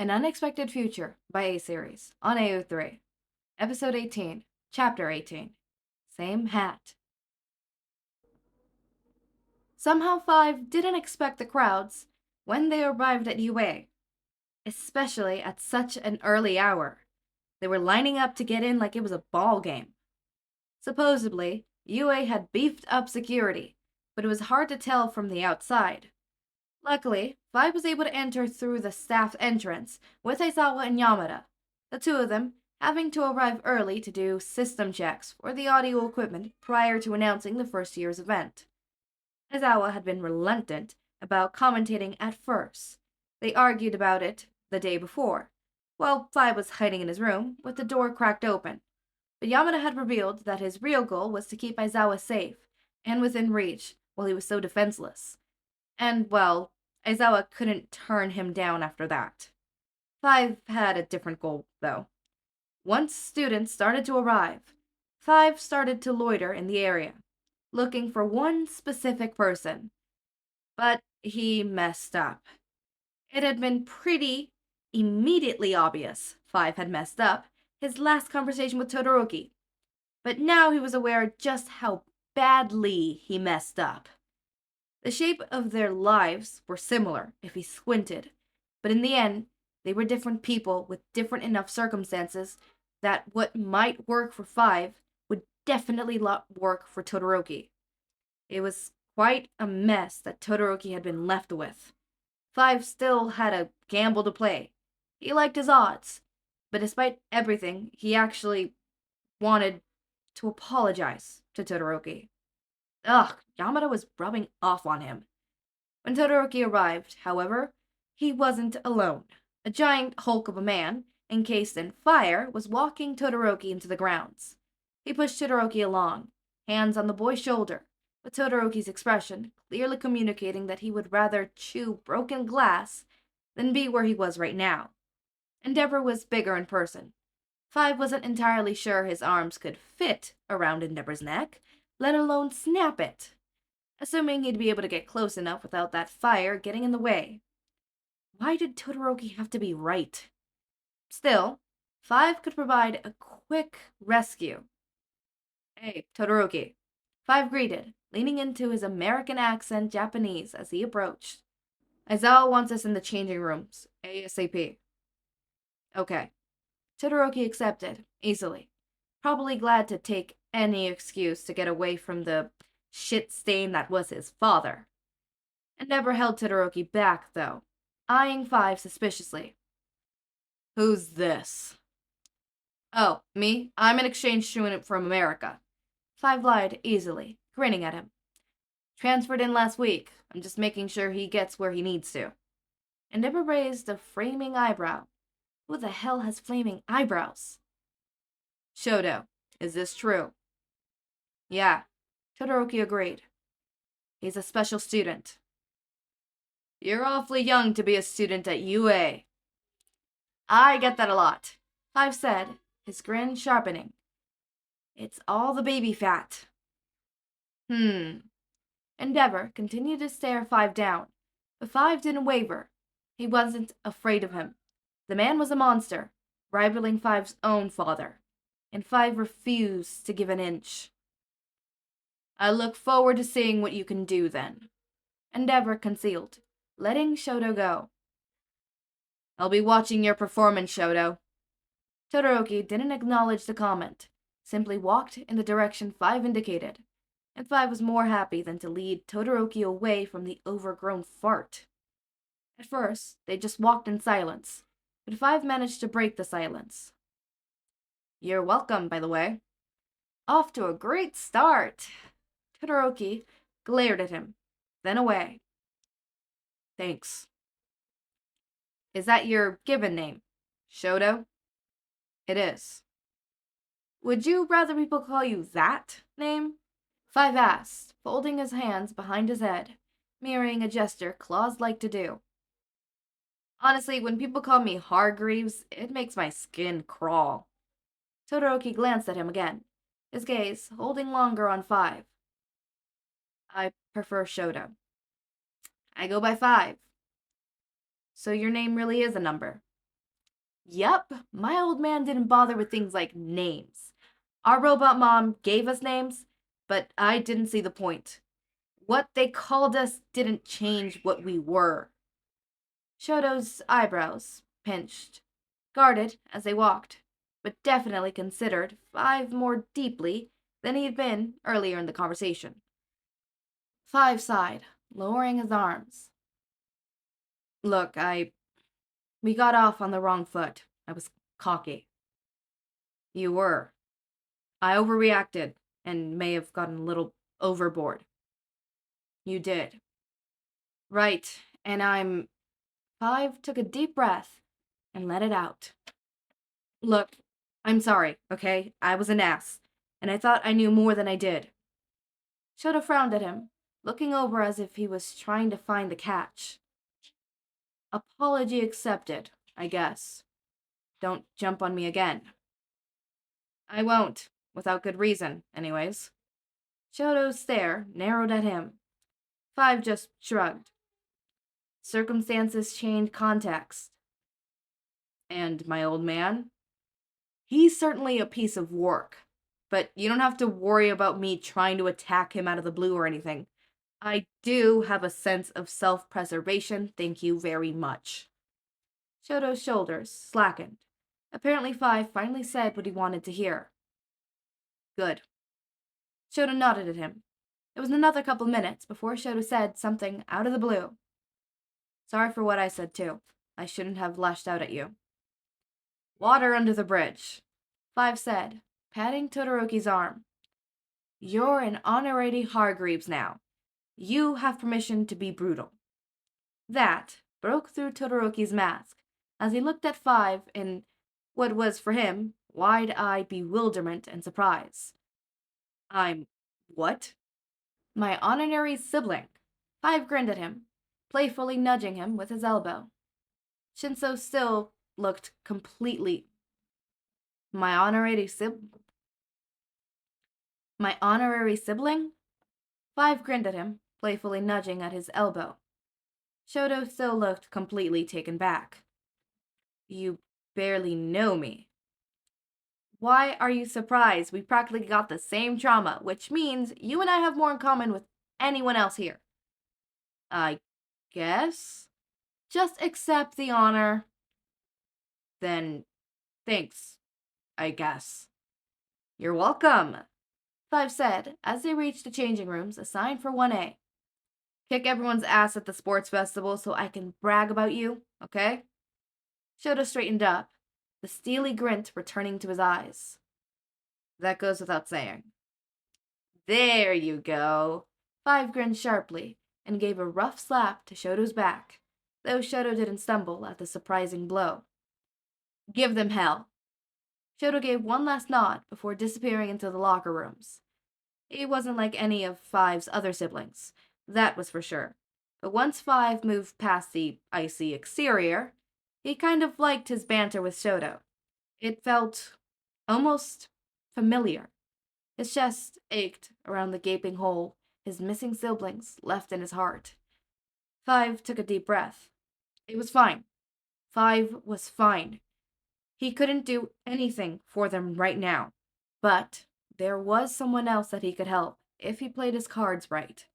An Unexpected Future by A-Series on AO3. Episode 18, Chapter 18. Same hat. Somehow Five didn't expect the crowds when they arrived at UA, especially at such an early hour. They were lining up to get in like it was a ball game. Supposedly, UA had beefed up security, but it was hard to tell from the outside. Luckily, Five was able to enter through the staff entrance with Aizawa and Yamada, the two of them having to arrive early to do system checks for the audio equipment prior to announcing the first year's event. Aizawa had been reluctant about commentating at first. They argued about it the day before, while Five was hiding in his room with the door cracked open. But Yamada had revealed that his real goal was to keep Aizawa safe and within reach while he was so defenseless. And, well, Aizawa couldn't turn him down after that. Five had a different goal, though. Once students started to arrive, Five started to loiter in the area, looking for one specific person. But he messed up. It had been pretty immediately obvious Five had messed up his last conversation with Todoroki. But now he was aware just how badly he messed up. The shape of their lives were similar if he squinted, but in the end, they were different people with different enough circumstances that what might work for Five would definitely not work for Todoroki. It was quite a mess that Todoroki had been left with. Five still had a gamble to play. He liked his odds, but despite everything, he actually wanted to apologize to Todoroki. Ugh, Yamada was rubbing off on him. When Todoroki arrived, however, he wasn't alone. A giant hulk of a man, encased in fire, was walking Todoroki into the grounds. He pushed Todoroki along, hands on the boy's shoulder, with Todoroki's expression clearly communicating that he would rather chew broken glass than be where he was right now. Endeavor was bigger in person. Five wasn't entirely sure his arms could fit around Endeavor's neck, let alone snap it, assuming he'd be able to get close enough without that fire getting in the way. Why did Todoroki have to be right? Still, Five could provide a quick rescue. Hey, Todoroki. Five greeted, leaning into his American accent Japanese as he approached. Aizawa wants us in the changing rooms, ASAP. Okay. Todoroki accepted, easily, probably glad to take any excuse to get away from the shit stain that was his father. Endeavor held Todoroki back, though, eyeing Five suspiciously. Who's this? Oh, me? I'm an exchange student from America. Five lied easily, grinning at him. Transferred in last week. I'm just making sure he gets where he needs to. Endeavor raised a framing eyebrow. Who the hell has flaming eyebrows? Shoto, is this true? Yeah, Todoroki agreed. He's a special student. You're awfully young to be a student at UA. I get that a lot, Five said, his grin sharpening. It's all the baby fat. Endeavor continued to stare Five down, but Five didn't waver. He wasn't afraid of him. The man was a monster, rivaling Five's own father, and Five refused to give an inch. I look forward to seeing what you can do then. Endeavor concealed, letting Shoto go. I'll be watching your performance, Shoto. Todoroki didn't acknowledge the comment, simply walked in the direction Five indicated, and Five was more happy than to lead Todoroki away from the overgrown fart. At first, they just walked in silence, but Five managed to break the silence. You're welcome, by the way. Off to a great start. Todoroki glared at him, then away. Thanks. Is that your given name, Shoto? It is. Would you rather people call you that name? Five asked, folding his hands behind his head, mirroring a gesture Claws like to do. Honestly, when people call me Hargreeves, it makes my skin crawl. Todoroki glanced at him again, his gaze holding longer on Five. I prefer Shoto. I go by Five. So your name really is a number. Yup, my old man didn't bother with things like names. Our robot mom gave us names, but I didn't see the point. What they called us didn't change what we were. Shoto's eyebrows pinched, guarded as they walked, but definitely considered Five more deeply than he had been earlier in the conversation. Five sighed, lowering his arms. Look, we got off on the wrong foot. I was cocky. You were. I overreacted and may have gotten a little overboard. You did. Right, and I'm. Five took a deep breath and let it out. Look, I'm sorry, okay? I was an ass, and I thought I knew more than I did. Shoto frowned at him, looking over as if he was trying to find the catch. Apology accepted, I guess. Don't jump on me again. I won't, without good reason, anyways. Shoto's stare narrowed at him. Five just shrugged. Circumstances changed context. And my old man? He's certainly a piece of work, but you don't have to worry about me trying to attack him out of the blue or anything. I do have a sense of self-preservation, thank you very much. Shoto's shoulders slackened. Apparently Five finally said what he wanted to hear. Good. Shoto nodded at him. It was another couple minutes before Shoto said something out of the blue. Sorry for what I said too. I shouldn't have lashed out at you. Water under the bridge, Five said, patting Todoroki's arm. You're an honorary Hargreaves now. You have permission to be brutal. That broke through Todoroki's mask as he looked at Five in what was for him wide-eyed bewilderment and surprise. I'm what? My honorary sibling. Five grinned at him, playfully nudging him with his elbow. Shinso still looked completely. My honorary sibling? Five grinned at him, playfully nudging at his elbow. Shoto still looked completely taken back. You barely know me. Why are you surprised? We practically got the same trauma, which means you and I have more in common with anyone else here. I guess? Just accept the honor. Then, thanks, I guess. You're welcome, Five said as they reached the changing rooms assigned for 1A. Kick everyone's ass at the sports festival so I can brag about you, okay? Shoto straightened up, the steely glint returning to his eyes. That goes without saying. There you go. Five grinned sharply and gave a rough slap to Shoto's back, though Shoto didn't stumble at the surprising blow. Give them hell. Shoto gave one last nod before disappearing into the locker rooms. He wasn't like any of Five's other siblings, that was for sure. But once Five moved past the icy exterior, he kind of liked his banter with Shoto. It felt almost familiar. His chest ached around the gaping hole his missing siblings left in his heart. Five took a deep breath. It was fine. Five was fine. He couldn't do anything for them right now. But there was someone else that he could help if he played his cards right.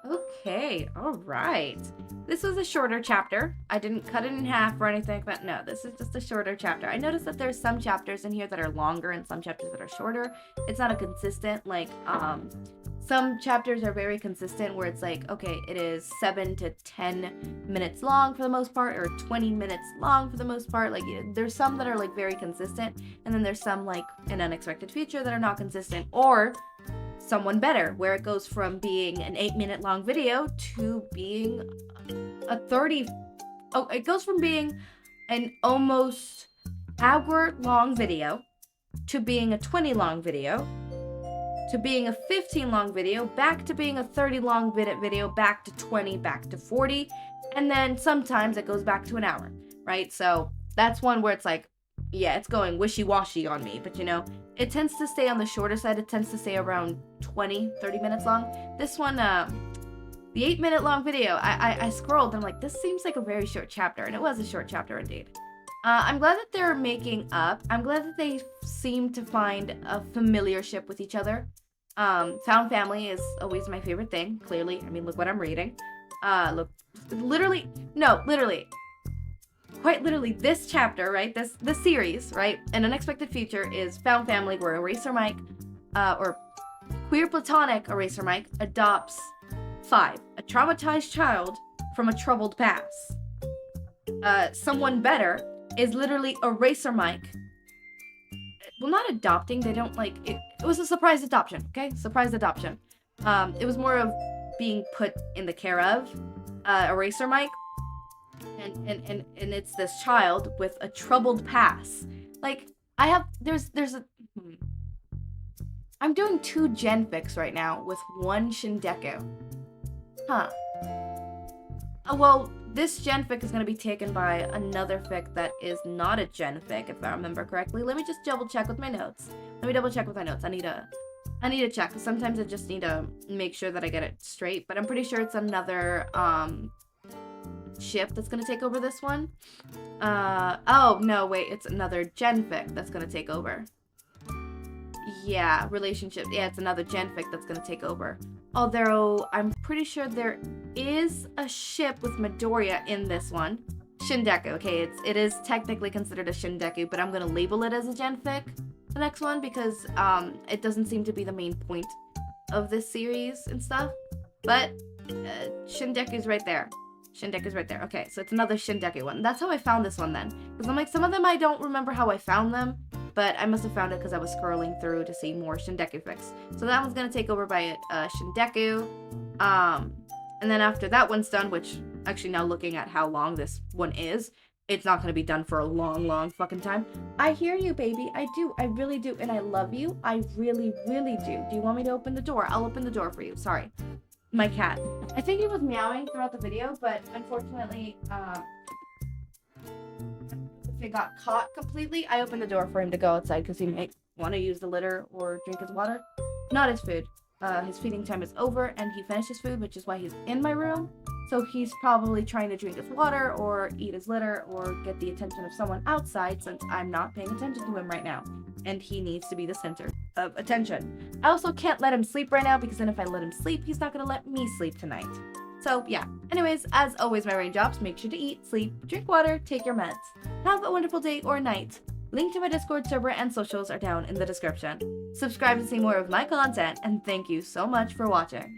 Okay, alright. This was a shorter chapter. I didn't cut it in half or anything, but no, this is just a shorter chapter. I noticed that there's some chapters in here that are longer and some chapters that are shorter. It's not a consistent, some chapters are very consistent where it's like, okay, it is 7 to 10 minutes long for the most part, or 20 minutes long for the most part. Like, there's some that are, like, very consistent, and then there's some, like, an unexpected feature that are not consistent, or someone better, where it goes from being an 8-minute long video to being it goes from being an almost hour long video to being a 20 long video to being a 15 long video, back to being a 30 long video, back to 20, back to 40, and then sometimes it goes back to an hour, right? So that's one where it's like, yeah, it's going wishy-washy on me, but it tends to stay on the shorter side. It tends to stay around 20, 30 minutes long. This one, The 8-minute long video, I scrolled and I'm like, this seems like a very short chapter, and it was a short chapter indeed. I'm glad that they're making up. I'm glad that they seem to find a familiarship with each other. Found family is always my favorite thing, clearly. I mean, look what I'm reading. Look, literally, quite literally, this chapter, right? This series, right? An unexpected feature is found family where Eraser Mike, or queer platonic Eraser Mike, adopts 5, a traumatized child from a troubled past. Someone better is literally Eraser Mike. Well, not adopting, they don't like it. It was a surprise adoption, okay? Surprise adoption. It was more of being put in the care of Eraser Mike. And it's this child with a troubled past. Like, I'm doing 2 genfics right now with 1 Shindeku. Huh. Well, this genfic is going to be taken by another fic that is not a genfic, if I remember correctly. Let me just double check with my notes. I need to check, because sometimes I just need to make sure that I get it straight, but I'm pretty sure it's another, ship that's going to take over this one. Oh, no, wait, it's another genfic that's going to take over. Yeah, relationship. Yeah, it's another genfic that's going to take over. Although, I'm pretty sure there is a ship with Midoriya in this one. Shindeku, okay, it is technically considered a Shindeku, but I'm going to label it as a genfic, the next one, because it doesn't seem to be the main point of this series and stuff. But Shindeku's right there. Shindeku's right there. Okay, so it's another Shindeku one. That's how I found this one then. Because I'm like, some of them I don't remember how I found them, but I must have found it because I was scrolling through to see more Shindeku fics. So that one's going to take over by Shindeku. And then after that one's done, which actually now looking at how long this one is, it's not going to be done for a long, long fucking time. I hear you, baby. I do. I really do. And I love you. I really, really do. Do you want me to open the door? I'll open the door for you. Sorry. My cat. I think he was meowing throughout the video, but unfortunately, if it got caught completely, I opened the door for him to go outside because he might want to use the litter or drink his water. Not his food. His feeding time is over and he finished his food, which is why he's in my room. So he's probably trying to drink his water or eat his litter or get the attention of someone outside since I'm not paying attention to him right now. And he needs to be the center of attention. I also can't let him sleep right now because then if I let him sleep, he's not going to let me sleep tonight. So yeah. Anyways, as always, my raindrops, make sure to eat, sleep, drink water, take your meds. Have a wonderful day or night. Link to my Discord server and socials are down in the description. Subscribe to see more of my content, and thank you so much for watching.